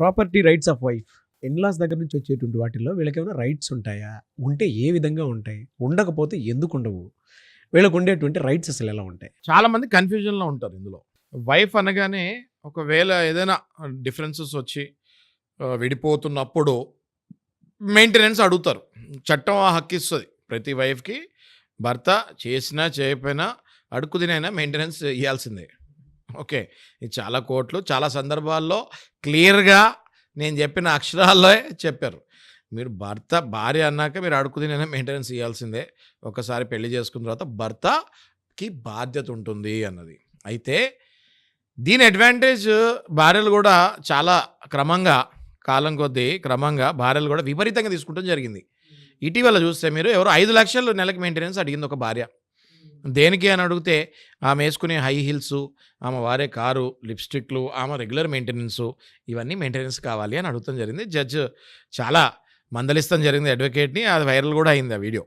Property rights of wife in-laws దగ్గర నుంచి వచ్చేటువంటి వాటిల్లో వీళ్ళకేమైనా రైట్స్ ఉంటాయా? ఉంటే ఏ విధంగా ఉంటాయి? ఉండకపోతే ఎందుకు ఉండవు? వీళ్ళకు ఉండేటువంటి రైట్స్ అసలు ఎలా ఉంటాయి? చాలా మంది కన్ఫ్యూజన్లో ఉంటారు ఇందులో. వైఫ్ అనగానే ఒకవేళ ఏదైనా డిఫరెన్సెస్ వచ్చి విడిపోతున్నప్పుడు మెయింటెనెన్స్ అడుగుతారు. చట్టం ఆ హక్కు ఇస్తుంది ప్రతి వైఫ్కి. భర్త చేసినా చేయకపోయినా అడుగు తినైనా మెయింటెనెన్స్ ఇవ్వాల్సిందే. ఓకే, ఇది చాలా కోర్టులు చాలా సందర్భాల్లో క్లియర్గా నేను చెప్పిన అక్షరాల్లో చెప్పారు. మీరు భార్య అన్నాక మీరు అడుగు తినైనా మెయింటెనెన్స్ ఇవ్వాల్సిందే. ఒకసారి పెళ్లి చేసుకున్న తర్వాత భర్తకి బాధ్యత ఉంటుంది అన్నది. అయితే దీని అడ్వాంటేజ్ భార్యలు కూడా చాలా కాలం కొద్దీ క్రమంగా భార్యలు కూడా విపరీతంగా తీసుకుంటం జరిగింది. ఇటీవల చూస్తే మీరు ఎవరు 5 లక్షలు నెలకి మెయింటెనెన్స్ అడిగింది ఒక భార్య. దేనికి అని అడిగితే ఆమె వేసుకునే హై హీల్స్, ఆమె వారే కారు, లిప్స్టిక్లు, ఆమె రెగ్యులర్ మెయింటెనెన్స్, ఇవన్నీ మెయింటెనెన్స్ కావాలి అని అడుగుతాం జరిగింది. జడ్జ్ చాలా మందలిస్తాం జరిగింది అడ్వకేట్ని. అది వైరల్ కూడా అయింది ఆ వీడియో.